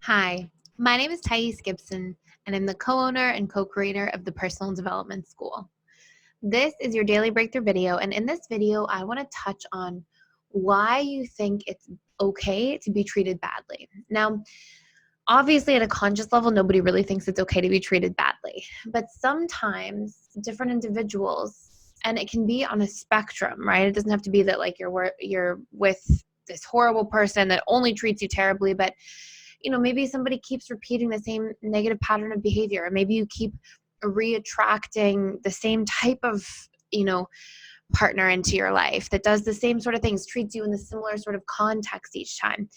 Hi, my name is Gibson, and I'm the co-owner and co-creator of the Personal Development School. This is your daily breakthrough video, and in this video, I want to touch on why you think it's okay to be treated badly. Now, obviously, at a conscious level, nobody really thinks it's okay to be treated badly, but sometimes different individuals, and it can be on a spectrum, right? It doesn't have to be that like you're with this horrible person that only treats you terribly, but maybe somebody keeps repeating the same negative pattern of behavior, or maybe you keep reattracting the same type of, partner into your life that does the same sort of things, treats you in the similar sort of context each time.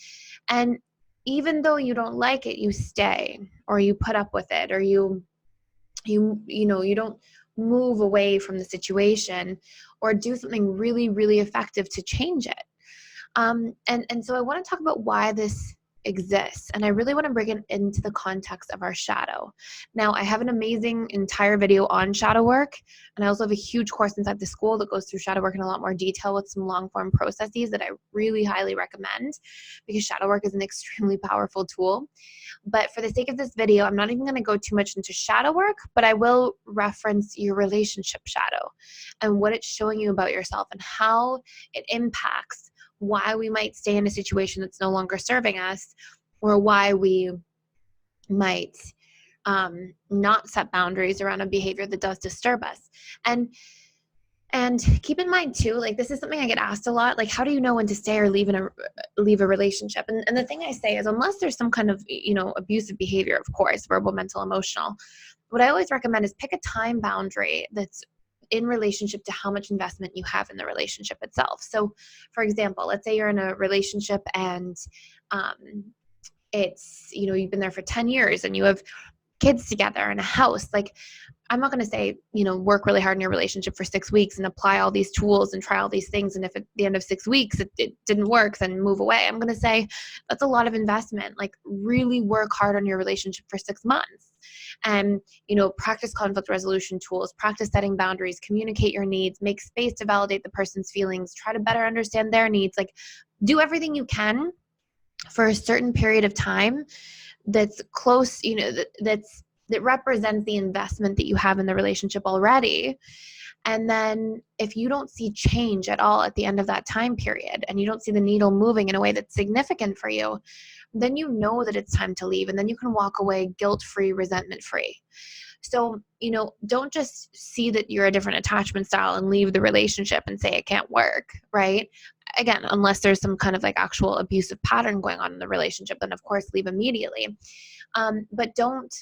And even though you don't like it, you stay, or you put up with it, or you don't move away from the situation or do something really, really effective to change it. And so I want to talk about why this exists, and I really want to bring it into the context of our shadow. Now, I have an amazing entire video on shadow work, and I also have a huge course inside the school that goes through shadow work in a lot more detail with some long form processes that I really highly recommend, because shadow work is an extremely powerful tool. But for the sake of this video, I'm not even going to go too much into shadow work, but I will reference your relationship shadow and what it's showing you about yourself and how it impacts why we might stay in a situation that's no longer serving us, or why we might not set boundaries around a behavior that does disturb us. And keep in mind too, like, this is something I get asked a lot, like, how do you know when to stay or leave a relationship? And the thing I say is, unless there's some kind of abusive behavior, of course, verbal, mental, emotional, what I always recommend is pick a time boundary that's in relationship to how much investment you have in the relationship itself. So, for example, let's say you're in a relationship and it's, you've been there for 10 years and you have kids together in a house. Like, I'm not going to say, work really hard in your relationship for 6 weeks and apply all these tools and try all these things. And if at the end of 6 weeks it didn't work, then move away. I'm going to say that's a lot of investment. Like, really work hard on your relationship for 6 months. And, practice conflict resolution tools, practice setting boundaries, communicate your needs, make space to validate the person's feelings, try to better understand their needs. Like, do everything you can for a certain period of time that's close, that represents the investment that you have in the relationship already. And then if you don't see change at all at the end of that time period, and you don't see the needle moving in a way that's significant for you, then you know that it's time to leave, and then you can walk away guilt-free, resentment-free. So, don't just see that you're a different attachment style and leave the relationship and say it can't work, right? Again, unless there's some kind of like actual abusive pattern going on in the relationship, then of course leave immediately. But don't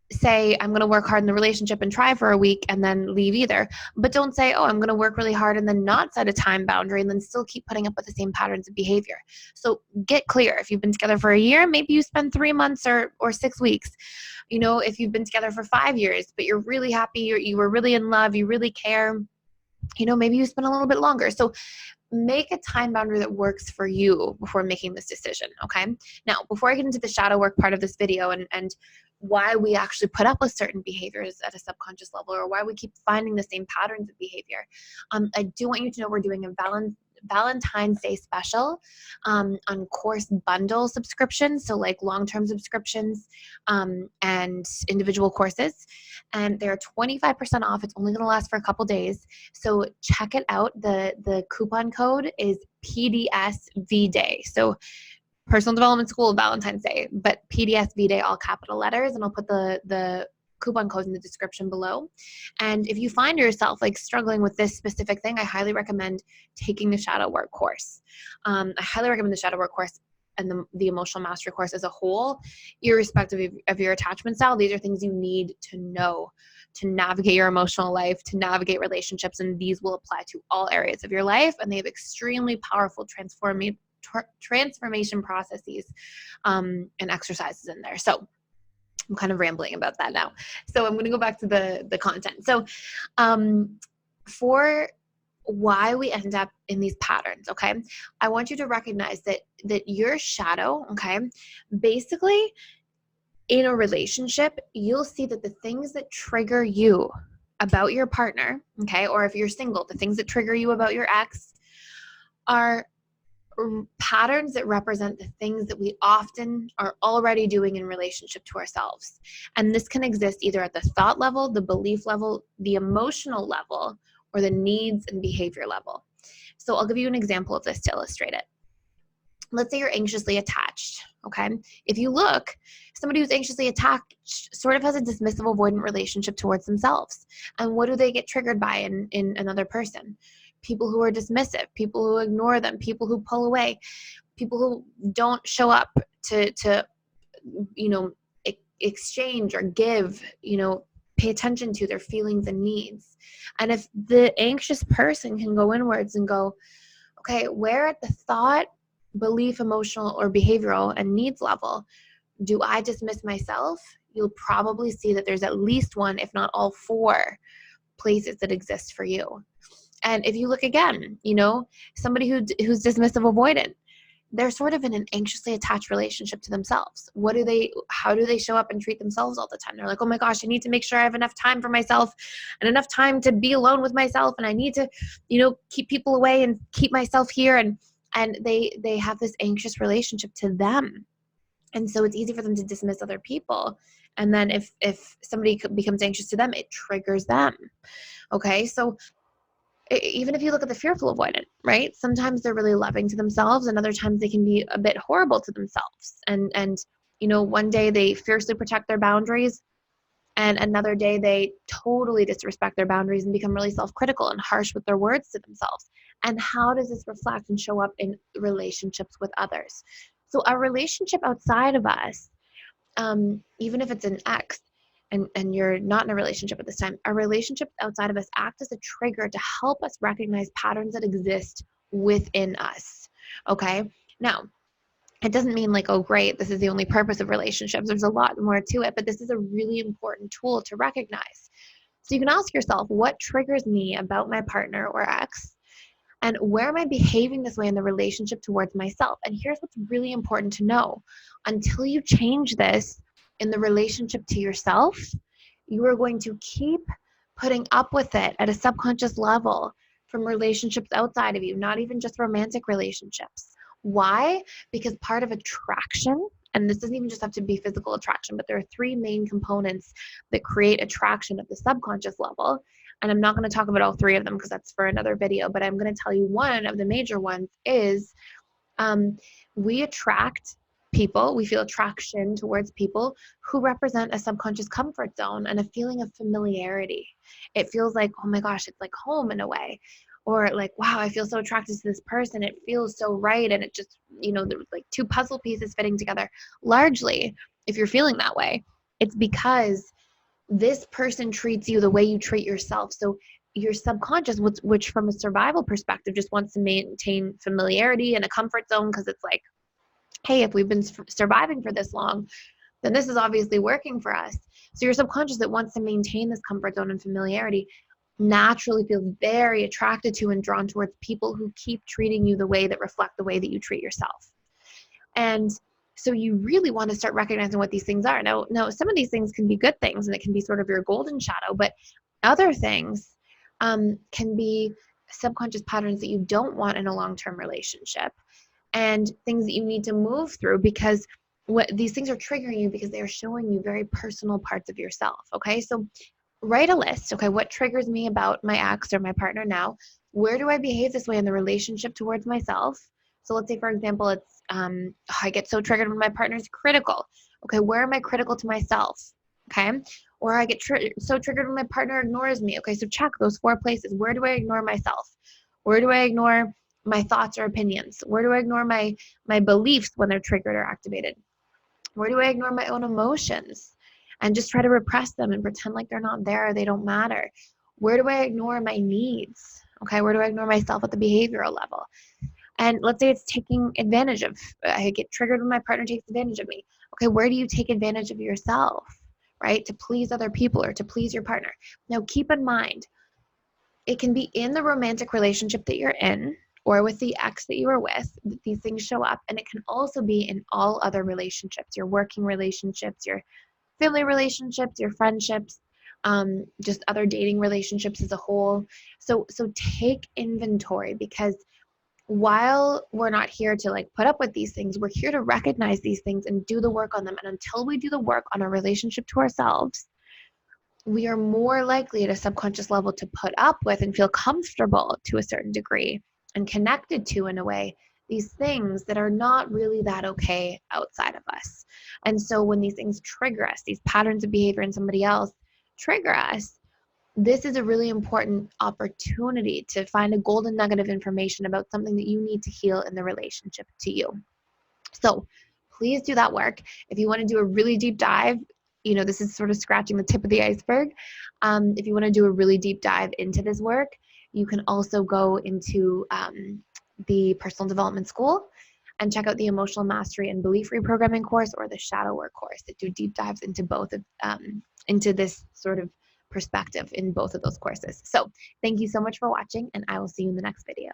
say, I'm going to work hard in the relationship and try for a week and then leave either. But don't say, oh, I'm going to work really hard and then not set a time boundary and then still keep putting up with the same patterns of behavior. So get clear. If you've been together for a year, maybe you spend 3 months or 6 weeks. If you've been together for 5 years, but you're really happy, you were really in love, you really care, maybe you spend a little bit longer. So make a time boundary that works for you before making this decision, okay? Now, before I get into the shadow work part of this video and why we actually put up with certain behaviors at a subconscious level, or why we keep finding the same patterns of behavior, I do want you to know we're doing a Valentine's Day special on course bundle subscriptions, so like long-term subscriptions and individual courses, and they're 25% off. It's only going to last for a couple days, so check it out. The coupon code is PDSV Day. So Personal Development School Valentine's Day, but PDSV Day, all capital letters, and I'll put the coupon code in the description below. And if you find yourself like struggling with this specific thing, I highly recommend taking the shadow work course. I highly recommend the shadow work course and the emotional mastery course as a whole, irrespective of your attachment style. These are things you need to know to navigate your emotional life, to navigate relationships, and these will apply to all areas of your life, and they have extremely powerful transformation processes and exercises in there. So I'm kind of rambling about that now. So I'm going to go back to the content. So for why we end up in these patterns, okay, I want you to recognize that your shadow, okay, basically in a relationship, you'll see that the things that trigger you about your partner, okay, or if you're single, the things that trigger you about your ex are patterns that represent the things that we often are already doing in relationship to ourselves. And this can exist either at the thought level, the belief level, the emotional level, or the needs and behavior level. So I'll give you an example of this to illustrate it. Let's say you're anxiously attached, okay? If you look, somebody who's anxiously attached sort of has a dismissive avoidant relationship towards themselves. And what do they get triggered by in another person? People who are dismissive, people who ignore them, people who pull away, people who don't show up to exchange or give, pay attention to their feelings and needs. And if the anxious person can go inwards and go, okay, where at the thought, belief, emotional, or behavioral and needs level do I dismiss myself? You'll probably see that there's at least one, if not all four places that exist for you. And if you look again, somebody who's dismissive avoidant, they're sort of in an anxiously attached relationship to themselves. How do they show up and treat themselves all the time? They're like, oh my gosh, I need to make sure I have enough time for myself and enough time to be alone with myself. And I need to, keep people away and keep myself here. And they have this anxious relationship to them. And so it's easy for them to dismiss other people. And then if somebody becomes anxious to them, it triggers them. Okay. So even if you look at the fearful avoidant, right? Sometimes they're really loving to themselves and other times they can be a bit horrible to themselves. And one day they fiercely protect their boundaries and another day they totally disrespect their boundaries and become really self-critical and harsh with their words to themselves. And how does this reflect and show up in relationships with others? So a relationship outside of us, even if it's an ex, and you're not in a relationship at this time, our relationships outside of us act as a trigger to help us recognize patterns that exist within us. Okay. Now, it doesn't mean like, oh, great, this is the only purpose of relationships. There's a lot more to it, but this is a really important tool to recognize. So you can ask yourself, what triggers me about my partner or ex? And where am I behaving this way in the relationship towards myself? And here's what's really important to know. Until you change this in the relationship to yourself, you are going to keep putting up with it at a subconscious level from relationships outside of you, not even just romantic relationships. Why? Because part of attraction, and this doesn't even just have to be physical attraction, but there are three main components that create attraction at the subconscious level. And I'm not going to talk about all three of them because that's for another video, but I'm going to tell you one of the major ones is we attract people, we feel attraction towards people who represent a subconscious comfort zone and a feeling of familiarity. It feels like, oh my gosh, it's like home in a way. Or like, wow, I feel so attracted to this person. It feels so right. And it just, there's like two puzzle pieces fitting together. Largely, if you're feeling that way, it's because this person treats you the way you treat yourself. So your subconscious, which from a survival perspective just wants to maintain familiarity and a comfort zone because it's like, hey, if we've been surviving for this long, then this is obviously working for us. So your subconscious that wants to maintain this comfort zone and familiarity naturally feels very attracted to and drawn towards people who keep treating you the way that reflect the way that you treat yourself. And so you really want to start recognizing what these things are. Now, some of these things can be good things and it can be sort of your golden shadow, but other things can be subconscious patterns that you don't want in a long-term relationship and things that you need to move through because these things are triggering you because they are showing you very personal parts of yourself. Okay. So write a list. Okay. What triggers me about my ex or my partner now? Where do I behave this way in the relationship towards myself? So let's say, for example, it's, I get so triggered when my partner's critical. Okay. Where am I critical to myself? Okay. Or I get so triggered when my partner ignores me. Okay. So check those four places. Where do I ignore myself? Where do I ignore my thoughts or opinions? Where do I ignore my beliefs when they're triggered or activated? Where do I ignore my own emotions and just try to repress them and pretend like they're not there or they don't matter? Where do I ignore my needs? Okay, where do I ignore myself at the behavioral level? And let's say it's taking advantage of, I get triggered when my partner takes advantage of me. Okay, where do you take advantage of yourself, right? To please other people or to please your partner. Now, keep in mind, it can be in the romantic relationship that you're in or with the ex that you were with, that these things show up. And it can also be in all other relationships, your working relationships, your family relationships, your friendships, just other dating relationships as a whole. So take inventory because while we're not here to like put up with these things, we're here to recognize these things and do the work on them. And until we do the work on our relationship to ourselves, we are more likely at a subconscious level to put up with and feel comfortable to a certain degree and connected to, in a way, these things that are not really that okay outside of us. And so when these things trigger us, these patterns of behavior in somebody else trigger us, this is a really important opportunity to find a golden nugget of information about something that you need to heal in the relationship to you. So please do that work. If you want to do a really deep dive, this is sort of scratching the tip of the iceberg. If you want to do a really deep dive into this work, you can also go into the Personal Development School and check out the Emotional Mastery and Belief Reprogramming course or the Shadow Work course that do deep dives into both of into this sort of perspective in both of those courses. So thank you so much for watching, and I will see you in the next video.